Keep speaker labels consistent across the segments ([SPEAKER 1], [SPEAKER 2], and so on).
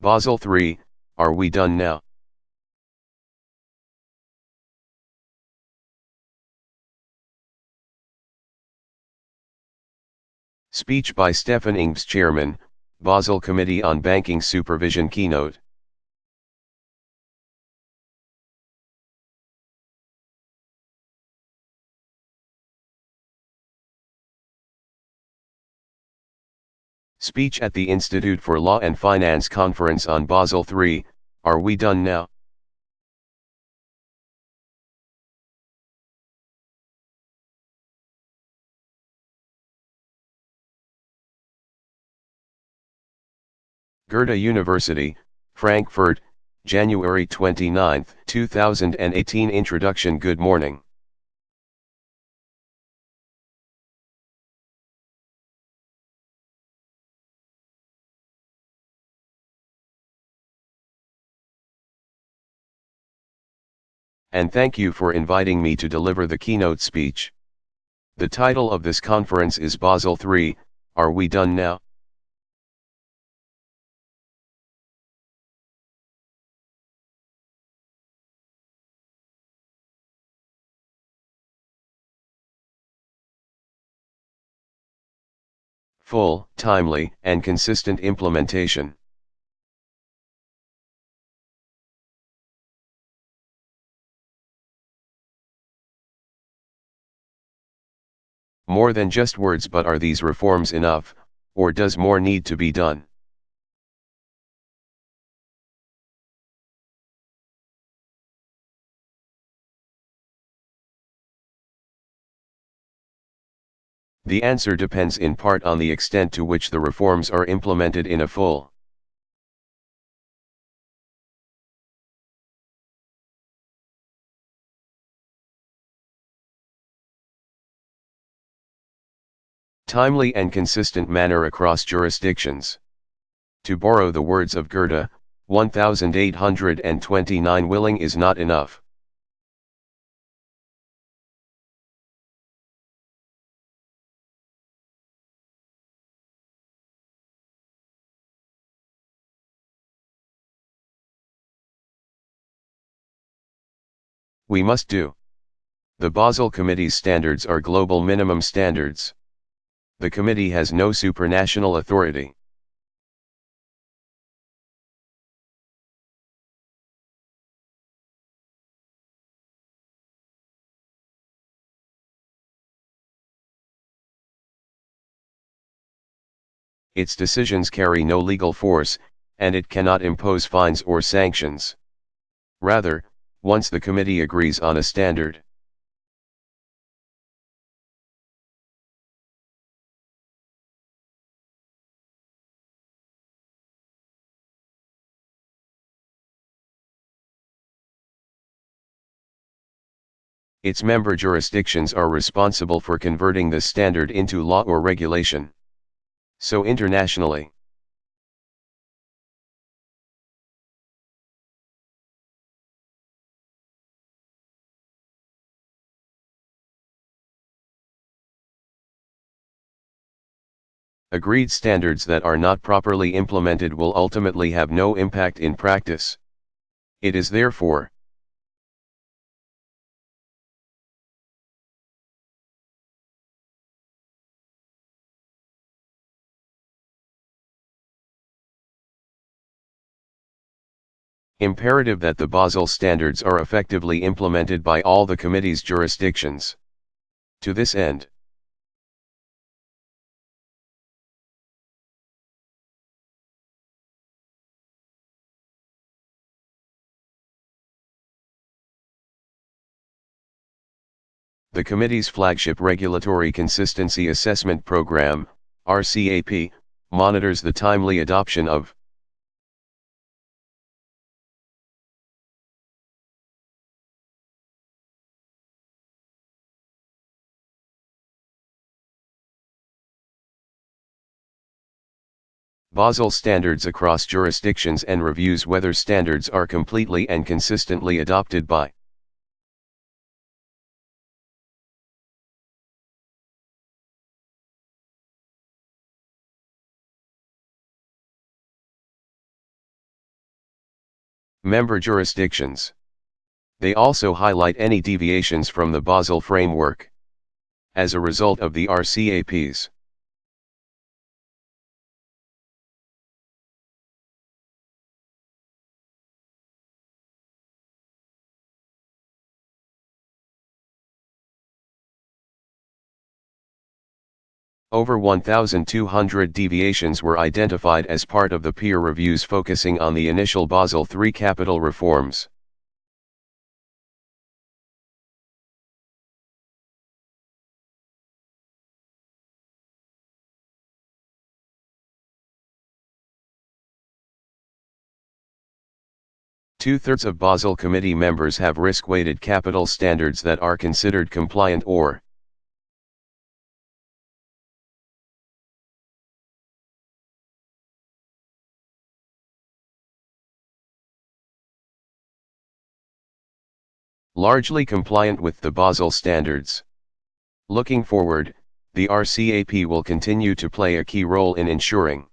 [SPEAKER 1] Basel III, are we done now? Speech by Stefan Ingves, Chairman, Basel Committee on Banking Supervision Keynote. Speech at the Institute for Law and Finance Conference on Basel III, are we done now? Goethe University, Frankfurt, January 29, 2018. Introduction. Good morning. And thank you for inviting me to deliver the keynote speech. The title of this conference is Basel III, are we done now? Full, timely, and consistent implementation. More than just words, but are these reforms enough, or does more need to be done? The answer depends in part on the extent to which the reforms are implemented in a full. Timely and consistent manner across jurisdictions. To borrow the words of Goethe, 1829, willing is not enough. We must do. The Basel Committee's standards are global minimum standards. The committee has no supranational authority. Its decisions carry no legal force, and it cannot impose fines or sanctions. Rather, once the committee agrees on a standard, its member jurisdictions are responsible for converting this standard into law or regulation. So internationally, agreed standards that are not properly implemented will ultimately have no impact in practice. It is therefore imperative that the Basel standards are effectively implemented by all the committee's jurisdictions. To this end, the committee's flagship Regulatory Consistency Assessment Program, RCAP, monitors the timely adoption of Basel standards across jurisdictions and reviews whether standards are completely and consistently adopted by Member jurisdictions. They also highlight any deviations from the Basel framework. As a result of the RCAPs. Over 1,200 deviations were identified as part of the peer reviews focusing on the initial Basel III capital reforms. Two-thirds of Basel Committee members have risk-weighted capital standards that are considered compliant or largely compliant with the Basel standards. Looking forward, the RCAP will continue to play a key role in ensuring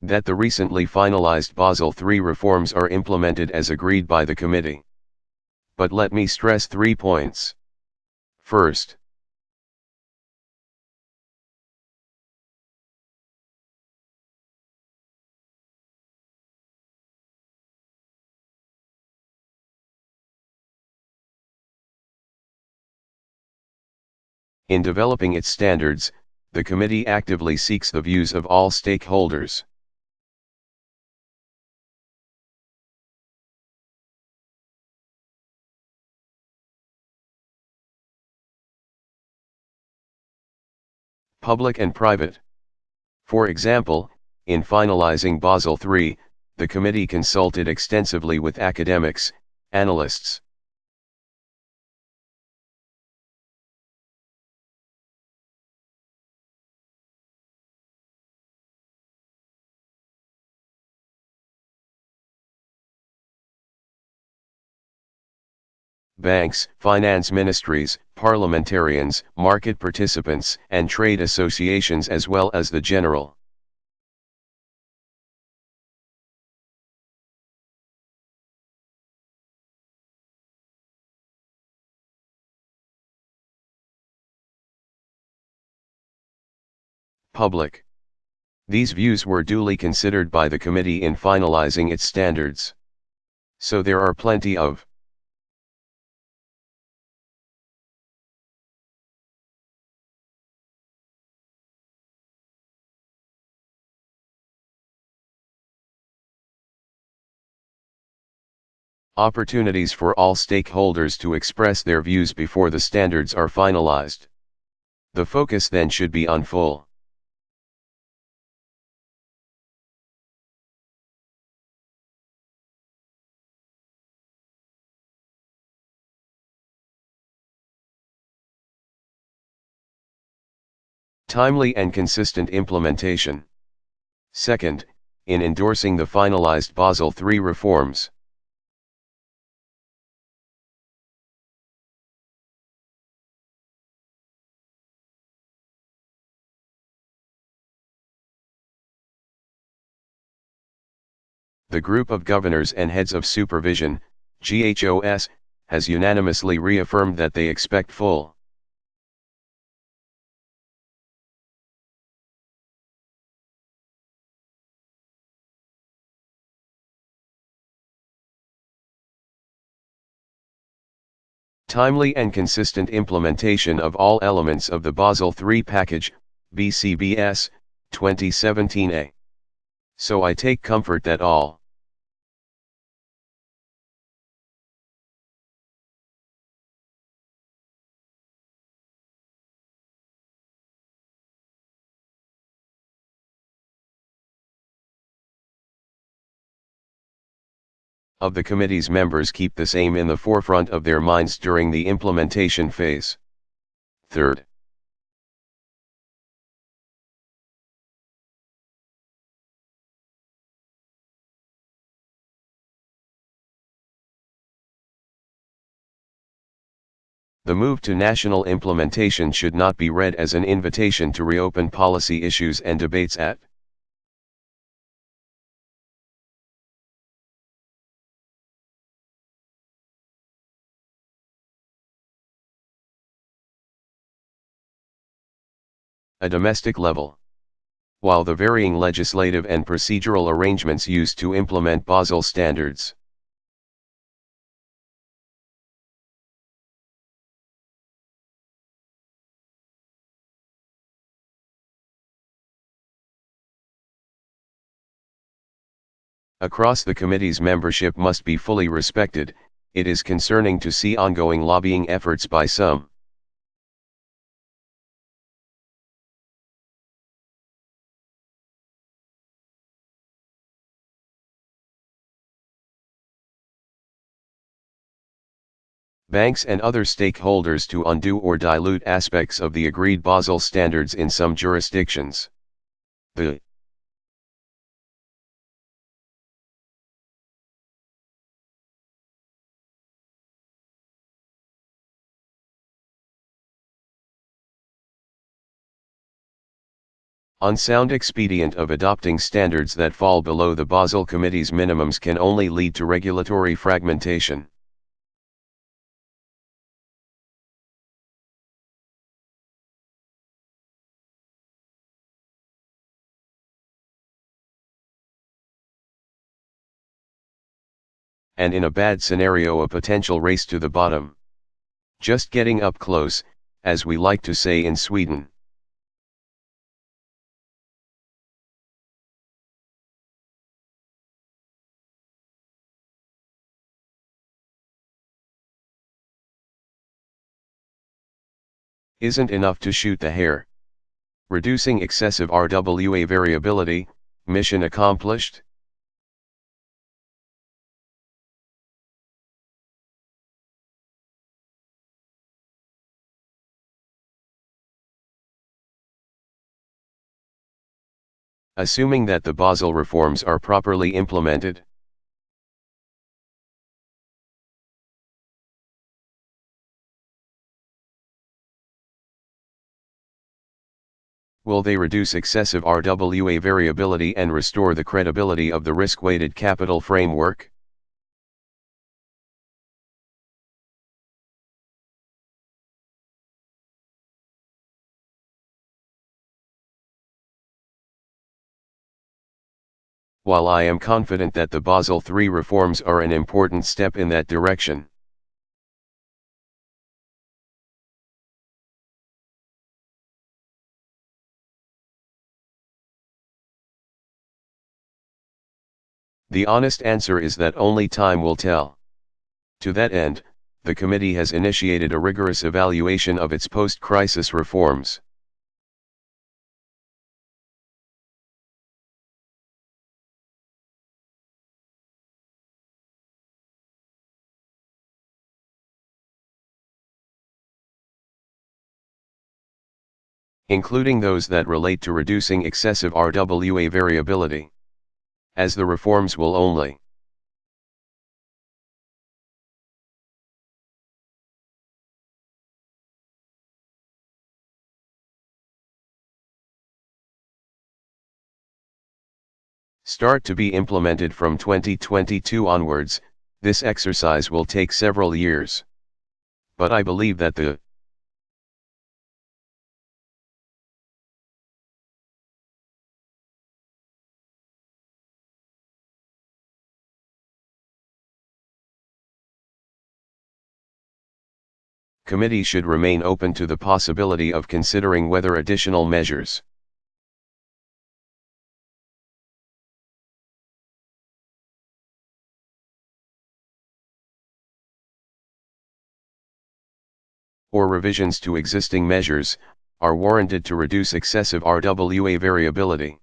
[SPEAKER 1] that the recently finalized Basel III reforms are implemented as agreed by the committee. But let me stress 3 points. First, in developing its standards, the committee actively seeks the views of all stakeholders. Public and private. For example, in finalizing Basel III, the committee consulted extensively with academics, analysts, banks, finance ministries, parliamentarians, market participants, and trade associations as well as the general public. These views were duly considered by the committee in finalizing its standards. So there are plenty of opportunities for all stakeholders to express their views before the standards are finalized. The focus then should be on full timely and consistent implementation. Second, in endorsing the finalized Basel III reforms. The Group of Governors and Heads of Supervision, GHOS, has unanimously reaffirmed that they expect full timely and consistent implementation of all elements of the Basel III package, BCBS, 2017A. So I take comfort that all of the committee's members keep this aim in the forefront of their minds during the implementation phase. Third, The move to national implementation should not be read as an invitation to reopen policy issues and debates at a domestic level. While the varying legislative and procedural arrangements used to implement Basel standards across the committee's membership must be fully respected, it is concerning to see ongoing lobbying efforts by some banks and other stakeholders to undo or dilute aspects of the agreed Basel standards in some jurisdictions. The unsound expedient of adopting standards that fall below the Basel Committee's minimums can only lead to regulatory fragmentation. And in a bad scenario, a potential race to the bottom. Just getting up close, as we like to say in Sweden. Isn't enough to shoot the hare. Reducing excessive RWA variability, mission accomplished? Assuming that the Basel reforms are properly implemented. Will they reduce excessive RWA variability and restore the credibility of the risk-weighted capital framework? While I am confident that the Basel III reforms are an important step in that direction, the honest answer is that only time will tell. To that end, the committee has initiated a rigorous evaluation of its post-crisis reforms. Including those that relate to reducing excessive RWA variability. As the reforms will only start to be implemented from 2022 onwards, this exercise will take several years. But I believe that the committee should remain open to the possibility of considering whether additional measures or revisions to existing measures are warranted to reduce excessive RWA variability.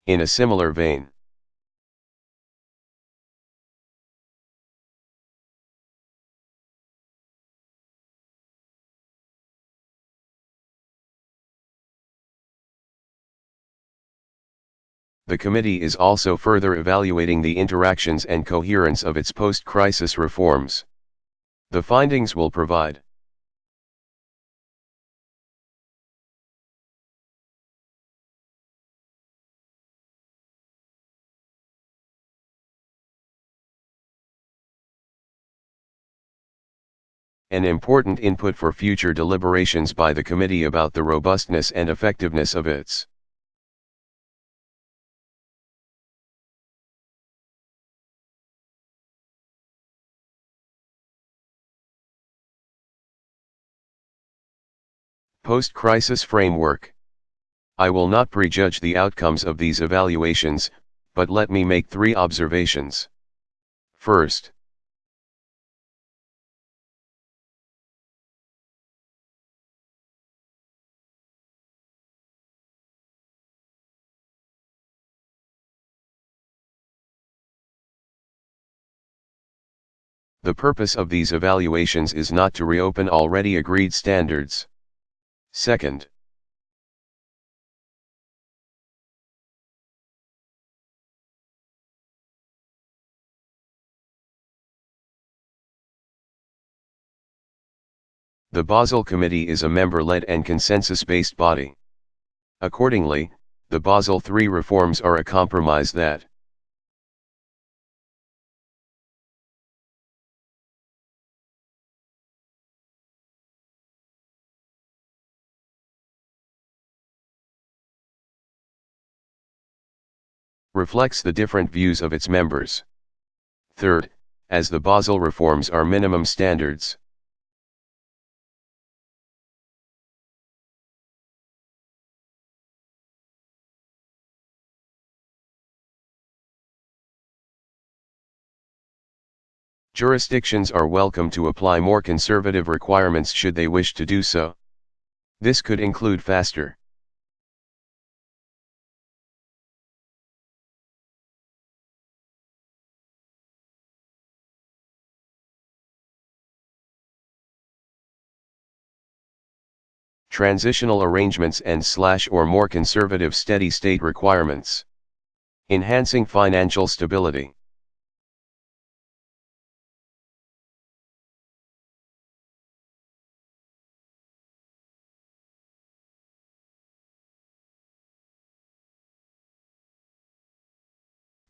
[SPEAKER 1] In a similar vein, the committee is also further evaluating the interactions and coherence of its post-crisis reforms. The findings will provide an important input for future deliberations by the committee about the robustness and effectiveness of its post-crisis framework. I will not prejudge the outcomes of these evaluations, but let me make 3 observations. First, the purpose of these evaluations is not to reopen already agreed standards. Second, the Basel Committee is a member-led and consensus-based body. Accordingly, the Basel III reforms are a compromise that reflects the different views of its members. Third, as the Basel reforms are minimum standards, jurisdictions are welcome to apply more conservative requirements should they wish to do so. This could include faster transitional arrangements and/or more conservative steady-state requirements. Enhancing financial stability.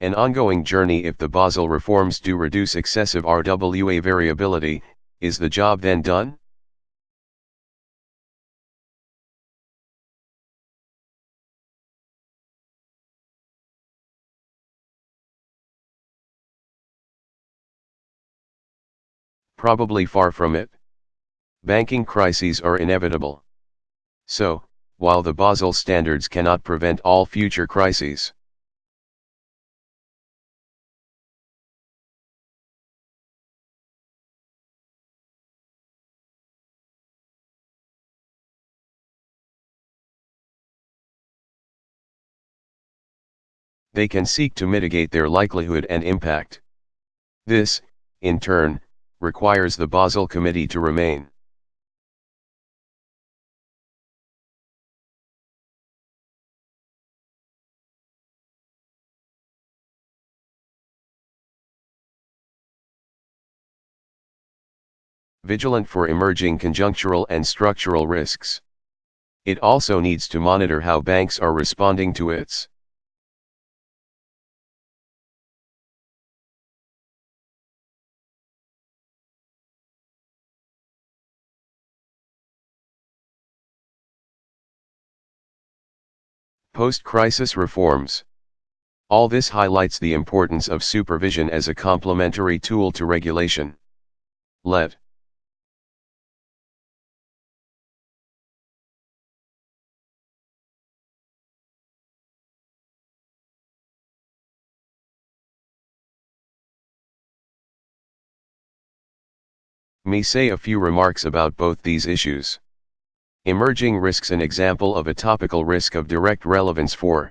[SPEAKER 1] An ongoing journey. If the Basel reforms do reduce excessive RWA variability, is the job then done? Probably far from it. Banking crises are inevitable. So, while the Basel standards cannot prevent all future crises, they can seek to mitigate their likelihood and impact. This, in turn, requires the Basel Committee to remain vigilant for emerging conjunctural and structural risks. It also needs to monitor how banks are responding to its post-crisis reforms. All this highlights the importance of supervision as a complementary tool to regulation. Let me say a few remarks about both these issues. Emerging risks. An example of a topical risk of direct relevance for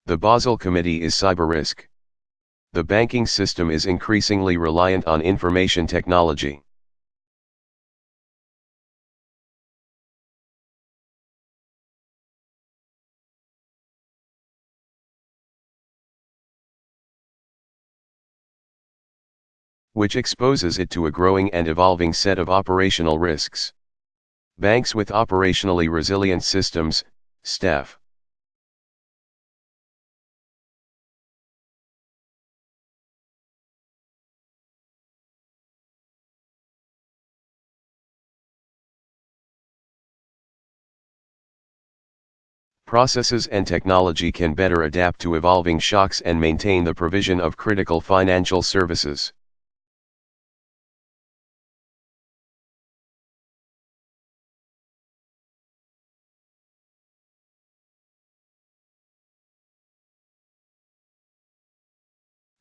[SPEAKER 1] the Basel Committee is cyber risk. The banking system is increasingly reliant on information technology. Which exposes it to a growing and evolving set of operational risks. Banks with operationally resilient systems, STEF. Processes and technology can better adapt to evolving shocks and maintain the provision of critical financial services.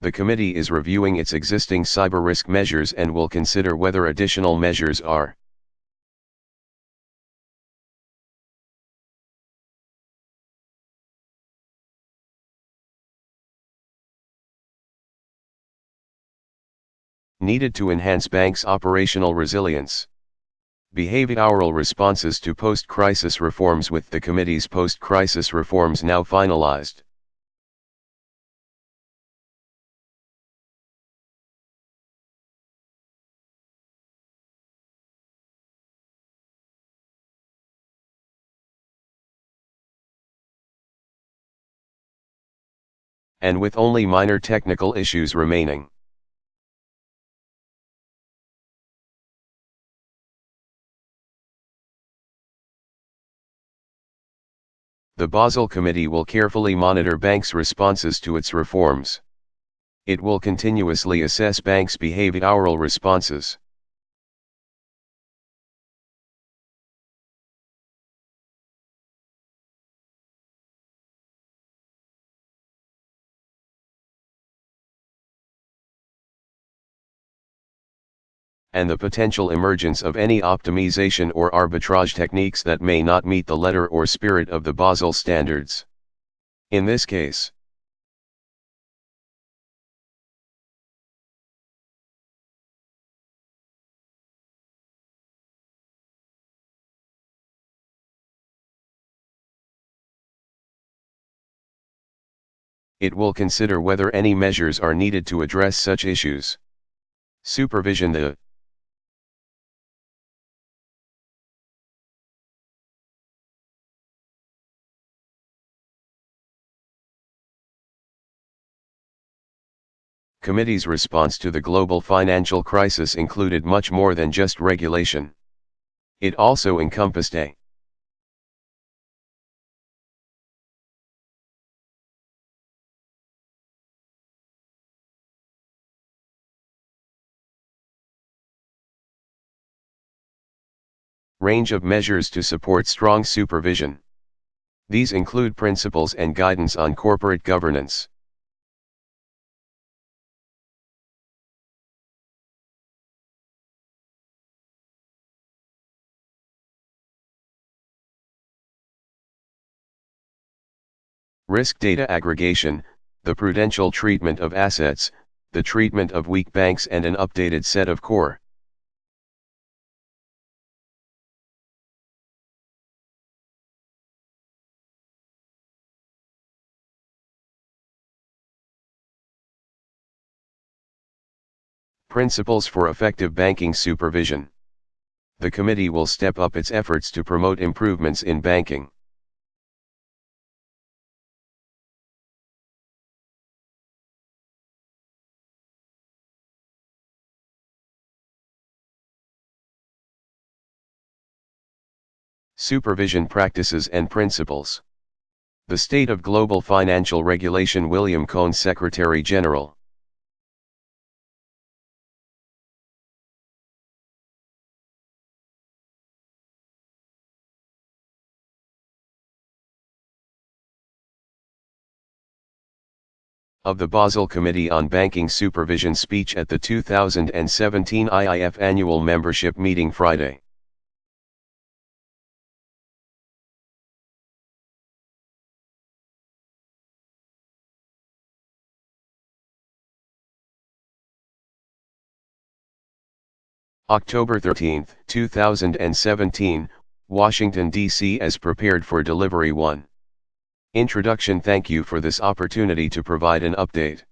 [SPEAKER 1] The committee is reviewing its existing cyber risk measures and will consider whether additional measures are needed to enhance banks' operational resilience. Behavioral responses to post-crisis reforms. With the committee's post-crisis reforms now finalized, and with only minor technical issues remaining, the Basel Committee will carefully monitor banks' responses to its reforms. It will continuously assess banks' behavioral responses. And the potential emergence of any optimization or arbitrage techniques that may not meet the letter or spirit of the Basel standards. In this case, it will consider whether any measures are needed to address such issues. Supervision. The committee's response to the global financial crisis included much more than just regulation. It also encompassed a range of measures to support strong supervision. These include principles and guidance on corporate governance, risk data aggregation, the prudential treatment of assets, the treatment of weak banks, and an updated set of core principles for effective banking supervision. The committee will step up its efforts to promote improvements in banking. Supervision practices and principles. The State of Global Financial Regulation. William Cohn, Secretary General. Of the Basel Committee on Banking Supervision speech at the 2017 IIF Annual Membership Meeting Friday. October 13, 2017, Washington, D.C. as prepared for Delivery 1. Introduction. Thank you for this opportunity to provide an update.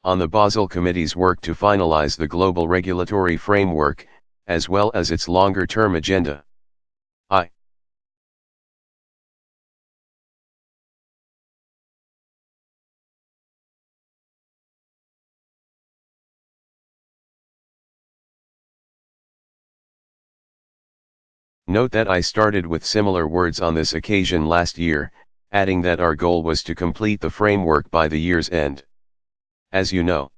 [SPEAKER 1] on the Basel Committee's work to finalize the global regulatory framework, as well as its longer-term agenda. I Note that I started with similar words on this occasion last year, adding that our goal was to complete the framework by the year's end. As you know,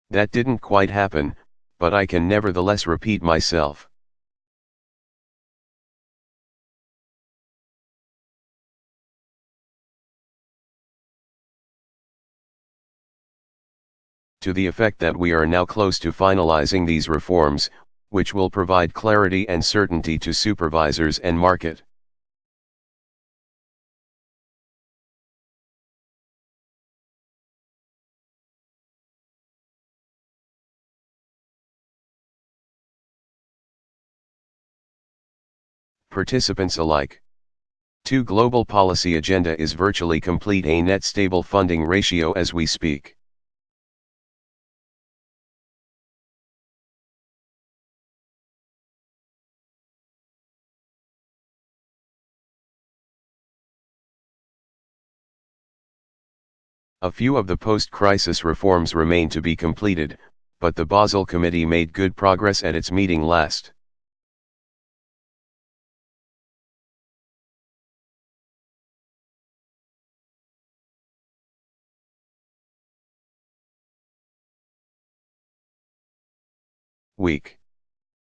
[SPEAKER 1] that didn't quite happen, but I can nevertheless repeat myself. To the effect that we are now close to finalizing these reforms, which will provide clarity and certainty to supervisors and market. Participants alike. 2. Global policy agenda is virtually complete, a net stable funding ratio as we speak. A few of the post-crisis reforms remain to be completed, but the Basel Committee made good progress at its meeting last. Week.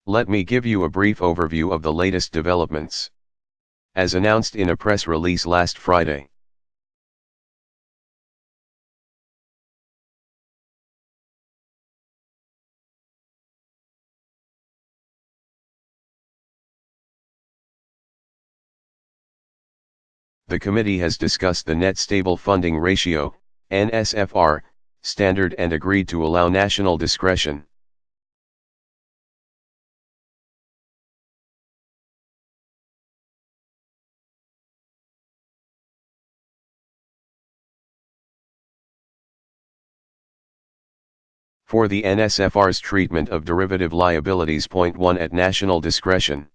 [SPEAKER 1] Let me give you a brief overview of the latest developments. As announced in a press release last Friday, the committee has discussed the net stable funding ratio, NSFR, standard and agreed to allow national discretion. For the NSFR's treatment of derivative liabilities. Point 1 at national discretion.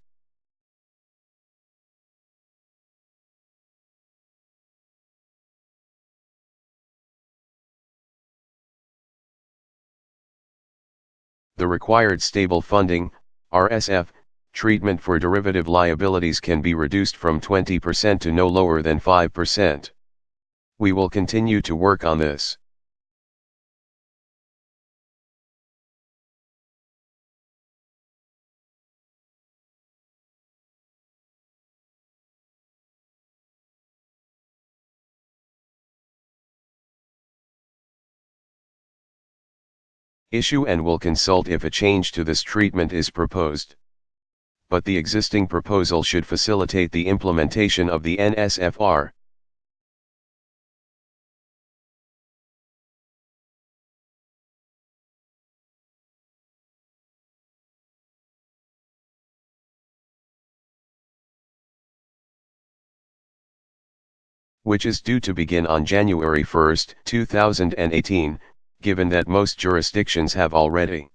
[SPEAKER 1] The required stable funding, RSF, treatment for derivative liabilities can be reduced from 20% to no lower than 5%. We will continue to work on this. Issue and will consult if a change to this treatment is proposed. But the existing proposal should facilitate the implementation of the NSFR. Which is due to begin on January 1, 2018, given that most jurisdictions have already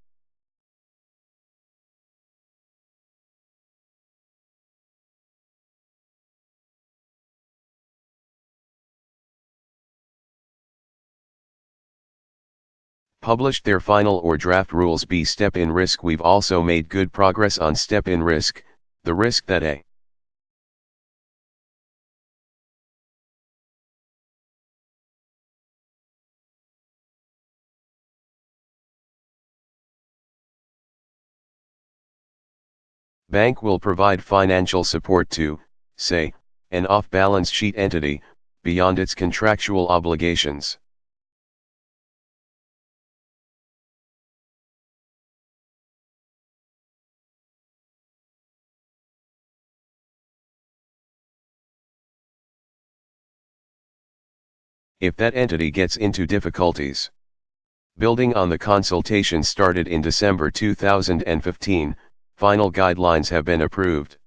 [SPEAKER 1] published their final or draft rules. B. Step-in risk. We've also made good progress on step-in risk, the risk that a bank will provide financial support to, say, an off-balance sheet entity, beyond its contractual obligations. If that entity gets into difficulties, Building on the consultation started in December 2015, final guidelines have been approved.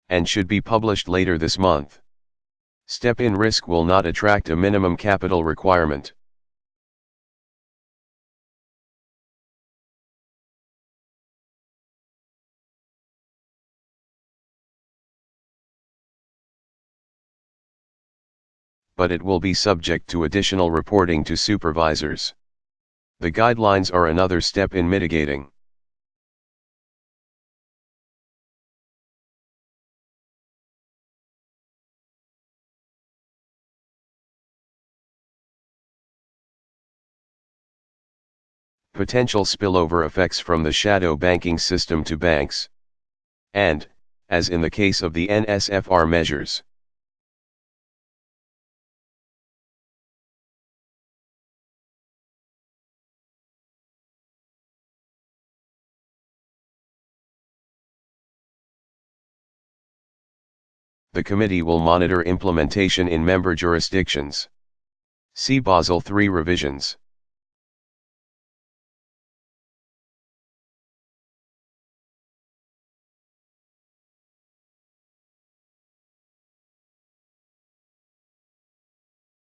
[SPEAKER 1] And should be published later this month. Step-in risk will not attract a minimum capital requirement. But it will be subject to additional reporting to supervisors. The guidelines are another step in mitigating. Potential spillover effects from the shadow banking system to banks. And, as in the case of the NSFR measures, the committee will monitor implementation in member jurisdictions. See Basel III revisions.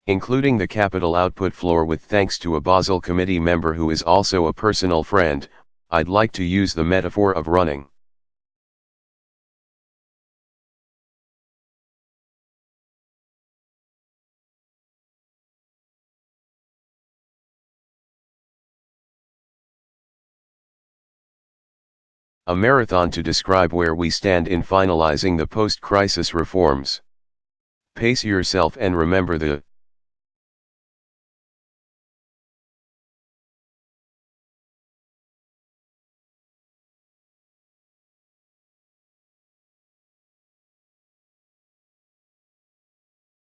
[SPEAKER 1] Including the capital output floor with thanks to a Basel committee member who is also a personal friend, I'd like to use the metaphor of running. A marathon to describe where we stand in finalizing the post-crisis reforms. Pace yourself and remember the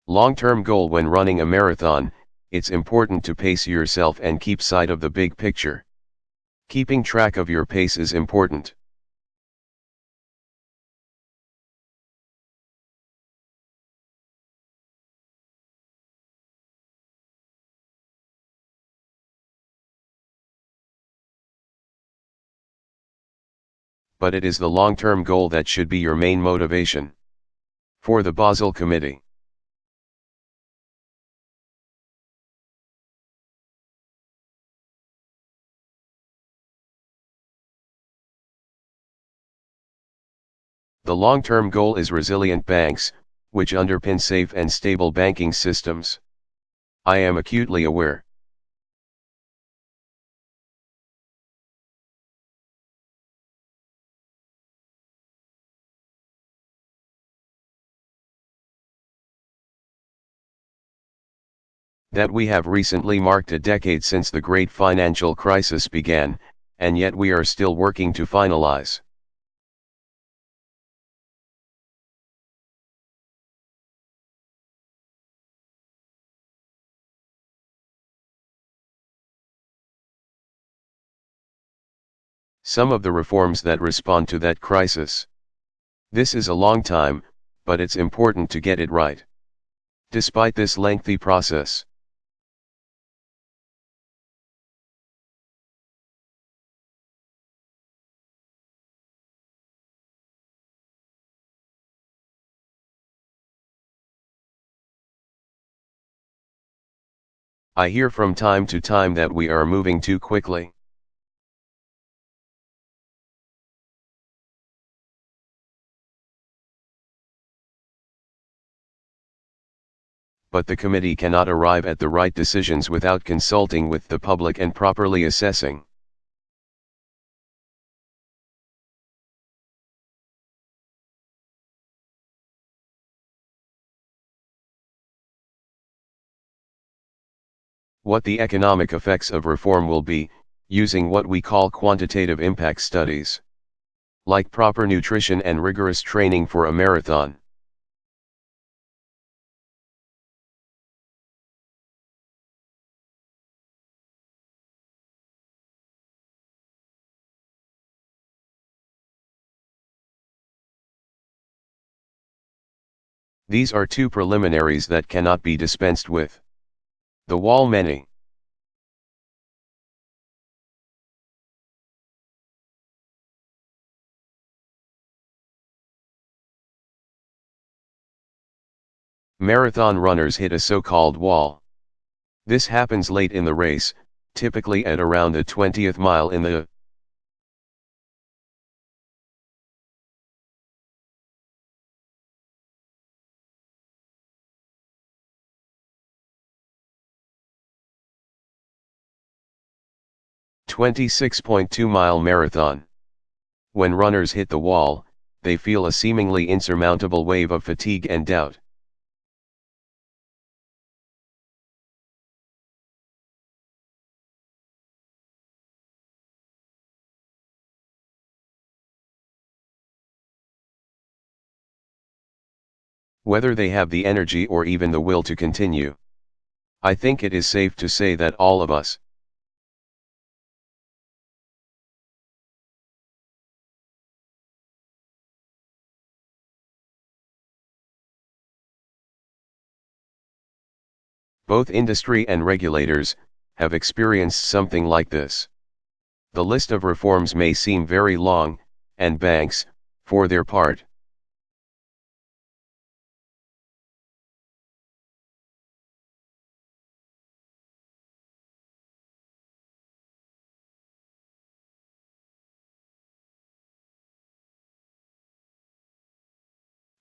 [SPEAKER 1] long-term goal. When running a marathon, it's important to pace yourself and keep sight of the big picture. Keeping track of your pace is important. But it is the long-term goal that should be your main motivation. For the Basel Committee. The long-term goal is resilient banks, which underpin safe and stable banking systems. I am acutely aware. That we have recently marked a decade since the great financial crisis began, and yet we are still working to finalize. Some of the reforms that respond to that crisis. This is a long time, but it's important to get it right. Despite this lengthy process, I hear from time to time that we are moving too quickly. But the committee cannot arrive at the right decisions without consulting with the public and properly assessing. What the economic effects of reform will be, using what we call quantitative impact studies. Like proper nutrition and rigorous training for a marathon. These are two preliminaries that cannot be dispensed with. The wall many. Marathon runners hit a so-called wall. This happens late in the race, typically at around the 20th mile in the 26.2-mile marathon. When runners hit the wall, they feel a seemingly insurmountable wave of fatigue and doubt. Whether they have the energy or even the will to continue. I think it is safe to say that all of us, both industry and regulators, have experienced something like this. The list of reforms may seem very long, and banks, for their part,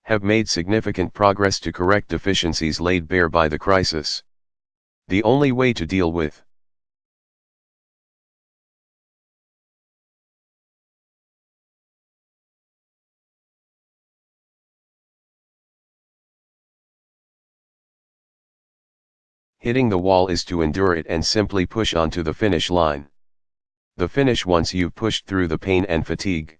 [SPEAKER 1] have made significant progress to correct deficiencies laid bare by the crisis. The only way to deal with hitting the wall is to endure it and simply push on to the finish line. The finish once you've pushed through the pain and fatigue.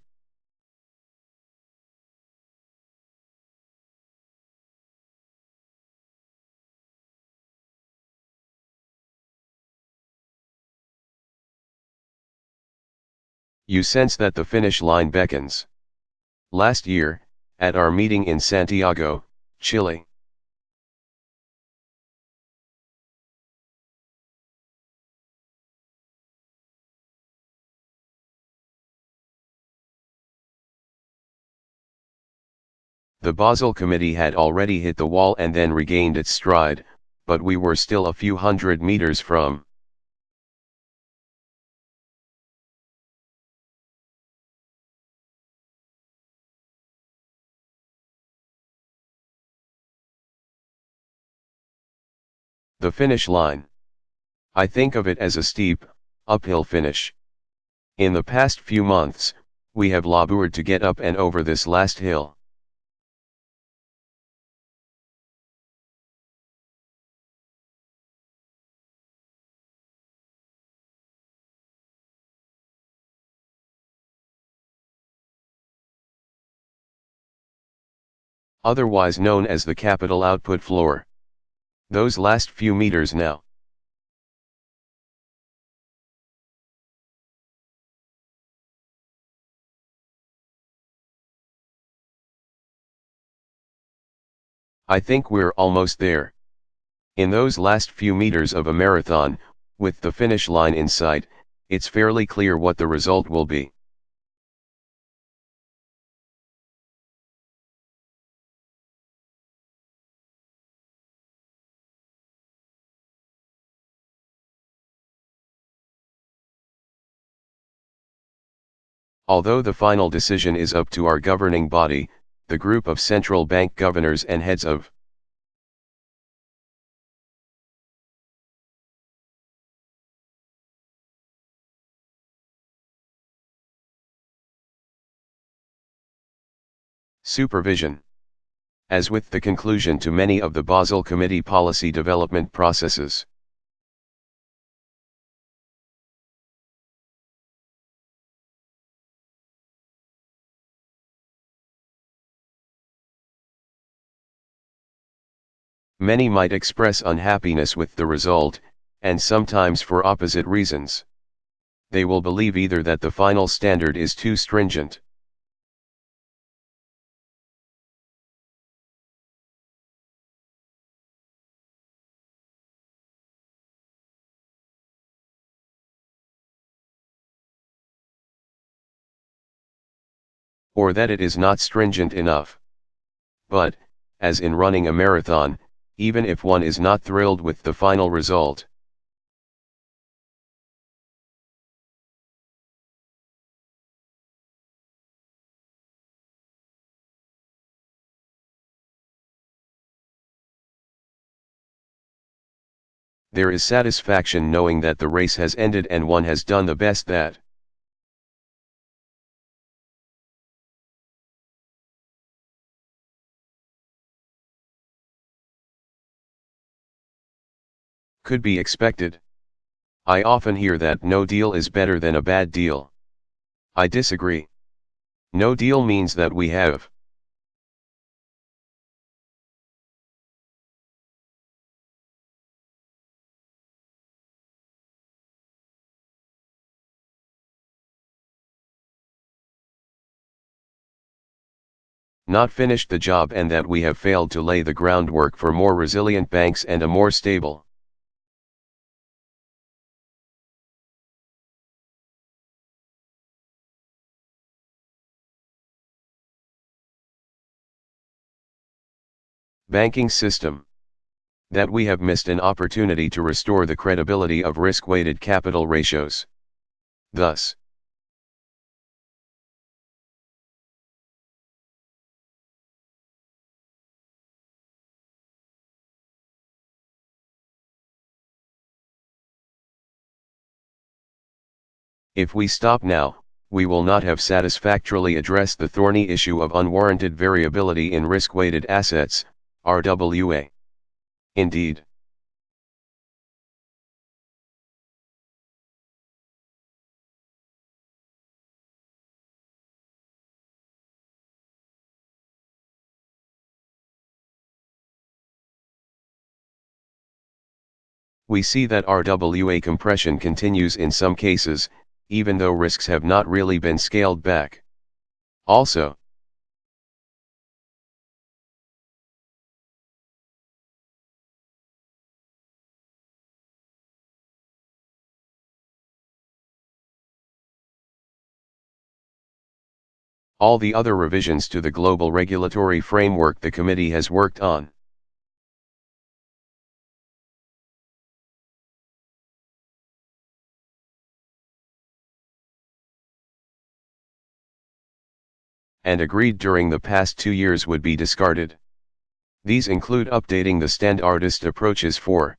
[SPEAKER 1] You sense that the finish line beckons. Last year, at our meeting in Santiago, Chile, the Basel Committee had already hit the wall and then regained its stride, but we were still a few hundred meters from the finish line. I think of it as a steep, uphill finish. In the past few months, we have labored to get up and over this last hill. Otherwise known as the capital output floor. Those last few meters now. I think we're almost there. In those last few meters of a marathon, with the finish line in sight, it's fairly clear what the result will be. Although the final decision is up to our governing body, the group of central bank governors and heads of supervision. As with the conclusion to many of the Basel Committee policy development processes, many might express unhappiness with the result, and sometimes for opposite reasons. They will believe either that the final standard is too stringent, or that it is not stringent enough. But, as in running a marathon, even if one is not thrilled with the final result, there is satisfaction knowing that the race has ended and one has done the best that could be expected. I often hear that no deal is better than a bad deal. I disagree. No deal means that we have not finished the job and that we have failed to lay the groundwork for more resilient banks and a more stable banking system, that we have missed an opportunity to restore the credibility of risk-weighted capital ratios. Thus, if we stop now, we will not have satisfactorily addressed the thorny issue of unwarranted variability in risk-weighted assets, RWA. Indeed, we see that RWA compression continues in some cases, even though risks have not really been scaled back. Also, all the other revisions to the global regulatory framework the committee has worked on and agreed during the past 2 years would be discarded. These include updating the standardist approaches for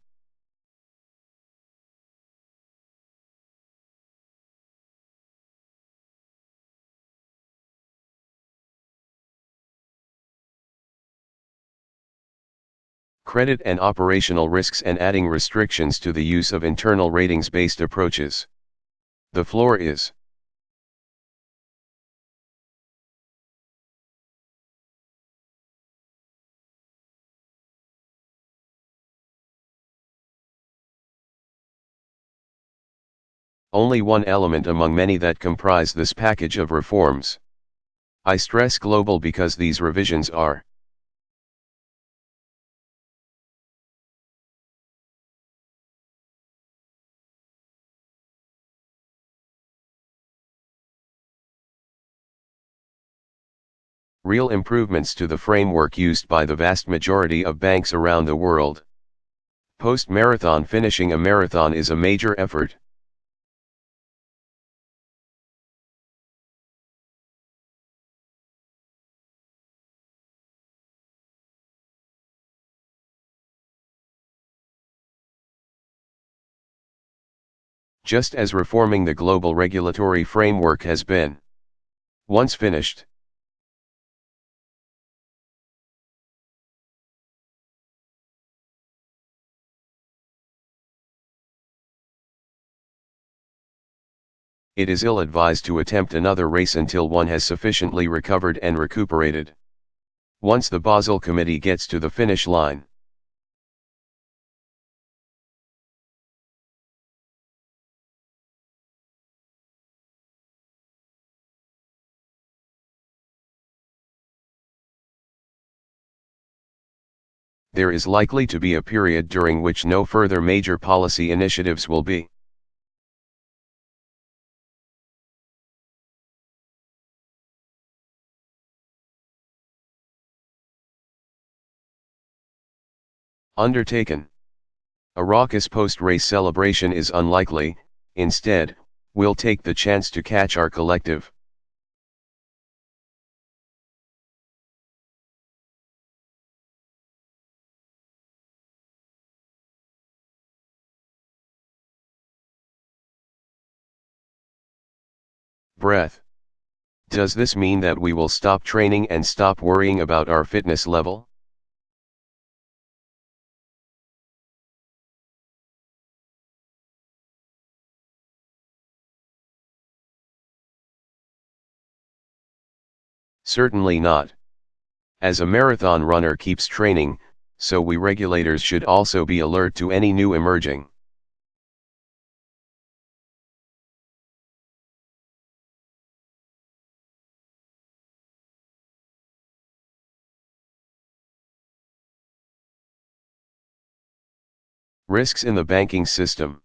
[SPEAKER 1] credit and operational risks and adding restrictions to the use of internal ratings-based approaches. The floor is only one element among many that comprise this package of reforms. I stress global because these revisions are real improvements to the framework used by the vast majority of banks around the world. Post-marathon, finishing a marathon is a major effort. Just as reforming the global regulatory framework has been. Once finished, it is ill-advised to attempt another race until one has sufficiently recovered and recuperated. Once the Basel Committee gets to the finish line, there is likely to be a period during which no further major policy initiatives will be Undertaken. A raucous post-race celebration is unlikely, instead, we'll take the chance to catch our collective breath. Does this mean that we will stop training and stop worrying about our fitness level? Certainly not. As a marathon runner keeps training, so we regulators should also be alert to any new emerging risks in the banking system.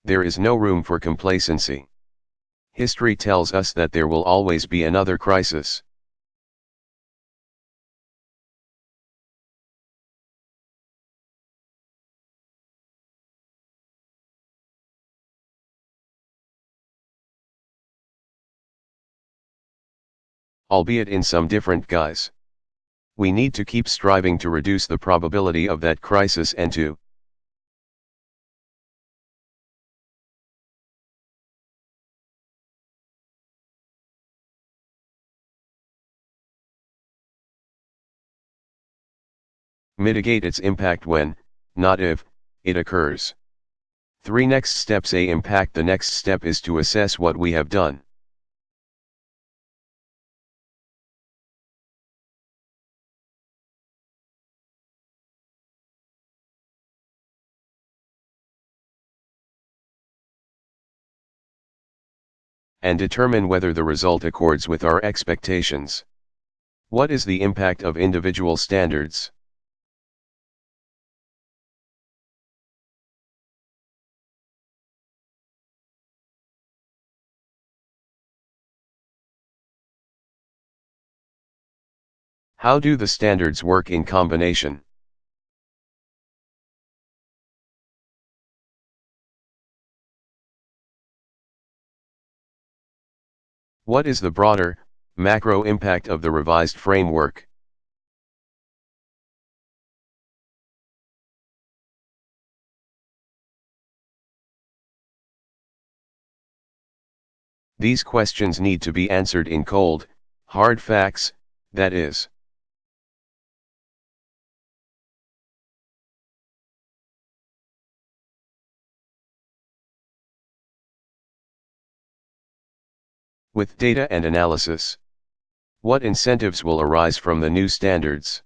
[SPEAKER 1] There is no room for complacency. History tells us that there will always be another crisis. Albeit in some different guise. We need to keep striving to reduce the probability of that crisis and to mitigate its impact when, not if, it occurs. 3 Next steps. Impact. The next step is to assess what we have done. And determine whether the result accords with our expectations. What is the impact of individual standards? How do the standards work in combination? What is the broader, macro impact of the revised framework? These questions need to be answered in cold, hard facts, that is. With data and analysis. What incentives will arise from the new standards?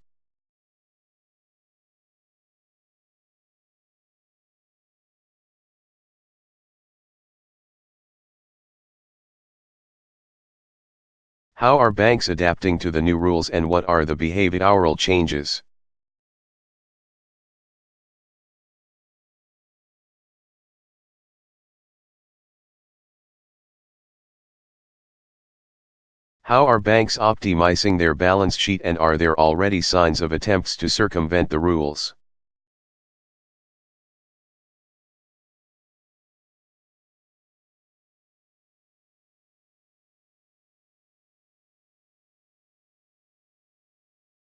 [SPEAKER 1] How are banks adapting to the new rules and what are the behavioral changes? How are banks optimizing their balance sheet and are there already signs of attempts to circumvent the rules?